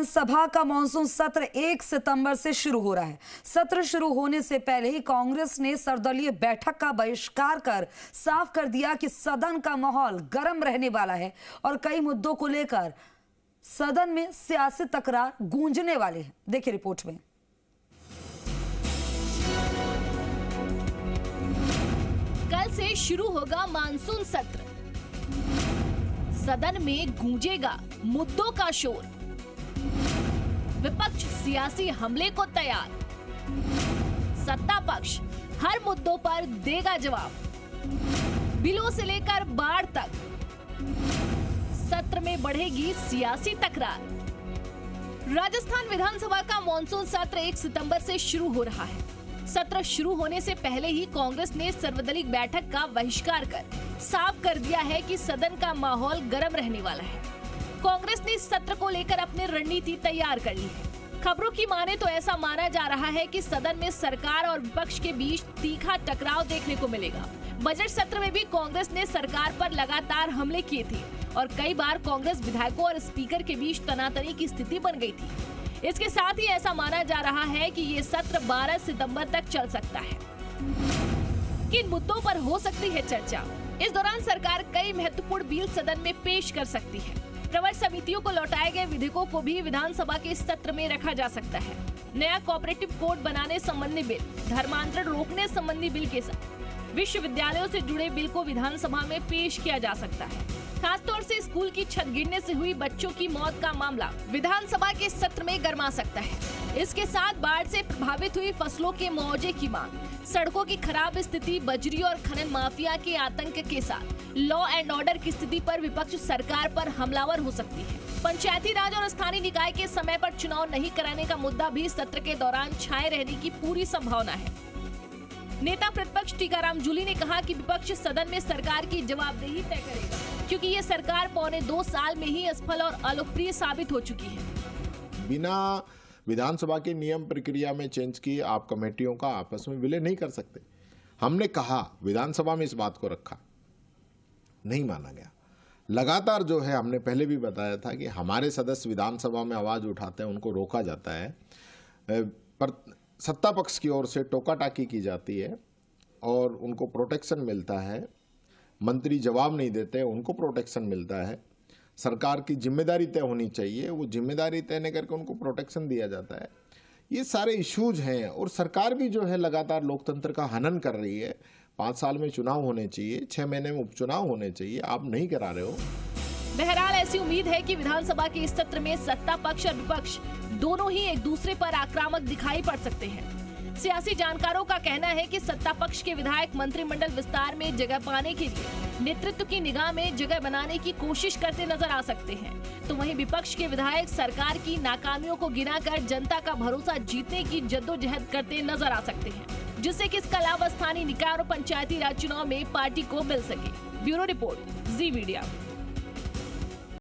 सभा का मॉनसून सत्र 1 सितंबर से शुरू हो रहा है। सत्र शुरू होने से पहले ही कांग्रेस ने सर्वदलीय बैठक का बहिष्कार कर साफ कर दिया कि सदन का माहौल गर्म रहने वाला है और कई मुद्दों को लेकर सदन में सियासी तकरार गूंजने वाले हैं। देखिए रिपोर्ट में। कल से शुरू होगा मानसून सत्र। सदन में गूंजेगा मुद्दों का शोर। विपक्ष सियासी हमले को तैयार। सत्ता पक्ष हर मुद्दों पर देगा जवाब। बिलों से लेकर बाढ़ तक सत्र में बढ़ेगी सियासी तकरार। राजस्थान विधानसभा का मॉनसून सत्र 1 सितंबर से शुरू हो रहा है। सत्र शुरू होने से पहले ही कांग्रेस ने सर्वदलीय बैठक का बहिष्कार कर साफ कर दिया है कि सदन का माहौल गर्म रहने वाला है। कांग्रेस ने इस सत्र को लेकर अपनी रणनीति तैयार कर ली है। खबरों की माने तो ऐसा माना जा रहा है कि सदन में सरकार और विपक्ष के बीच तीखा टकराव देखने को मिलेगा। बजट सत्र में भी कांग्रेस ने सरकार पर लगातार हमले किए थे और कई बार कांग्रेस विधायकों और स्पीकर के बीच तनातनी की स्थिति बन गई थी। इसके साथ ही ऐसा माना जा रहा है कि ये सत्र 12 सितंबर तक चल सकता है। किन मुद्दों पर हो सकती है चर्चा? इस दौरान सरकार कई महत्वपूर्ण बिल सदन में पेश कर सकती है। प्रवर समितियों को लौटाए गए विधेयकों को भी विधानसभा के सत्र में रखा जा सकता है। नया कोऑपरेटिव कोड बनाने संबंधी बिल, धर्मांतरण रोकने संबंधी बिल के साथ विश्वविद्यालयों से जुड़े बिल को विधानसभा में पेश किया जा सकता है। खासतौर से स्कूल की छत गिरने से हुई बच्चों की मौत का मामला विधानसभा के सत्र में गरमा सकता है। इसके साथ बाढ़ से प्रभावित हुई फसलों के मुआवजे की मांग, सड़कों की खराब स्थिति, बजरी और खनन माफिया के आतंक के साथ लॉ एंड ऑर्डर की स्थिति पर विपक्ष सरकार पर हमलावर हो सकती है। पंचायती राज और स्थानीय निकाय के समय पर चुनाव नहीं कराने का मुद्दा भी सत्र के दौरान छाए रहने की पूरी संभावना है। नेता प्रतिपक्ष टीकाराम जूली ने कहा कि विपक्ष सदन में सरकार की जवाबदेही तय करेगा, क्योंकि ये सरकार पौने 2 साल में ही असफल और अलोकप्रिय साबित हो चुकी है। बिना विधानसभा के नियम प्रक्रिया में चेंज किए आप कमेटियों का आपस में विलय नहीं कर सकते। हमने कहा, विधानसभा में इस बात को रखा, नहीं माना गया। लगातार जो है, हमने पहले भी बताया था कि हमारे सदस्य विधानसभा में आवाज उठाते हैं, उनको रोका जाता है, पर सत्ता पक्ष की ओर से टोका टाकी की जाती है और उनको प्रोटेक्शन मिलता है। मंत्री जवाब नहीं देते, उनको प्रोटेक्शन मिलता है। सरकार की जिम्मेदारी तय होनी चाहिए, वो जिम्मेदारी तय नहीं करके उनको प्रोटेक्शन दिया जाता है। ये सारे इश्यूज हैं और सरकार भी जो है लगातार लोकतंत्र का हनन कर रही है। 5 साल में चुनाव होने चाहिए, 6 महीने में उपचुनाव होने चाहिए, आप नहीं करा रहे हो। बहरहाल ऐसी उम्मीद है कि विधानसभा के इस सत्र में सत्ता पक्ष और विपक्ष दोनों ही एक दूसरे पर आक्रामक दिखाई पड़ सकते हैं। सियासी जानकारों का कहना है कि सत्ता पक्ष के विधायक मंत्रिमंडल विस्तार में जगह पाने के लिए नेतृत्व की निगाह में जगह बनाने की कोशिश करते नजर आ सकते हैं, तो वहीं विपक्ष के विधायक सरकार की नाकामियों को गिनाकर जनता का भरोसा जीतने की जद्दोजहद करते नजर आ सकते हैं, जिससे कि इसका लाभ स्थानीय निकाय और पंचायती राज चुनाव में पार्टी को मिल सके। ब्यूरो रिपोर्ट, जी मीडिया।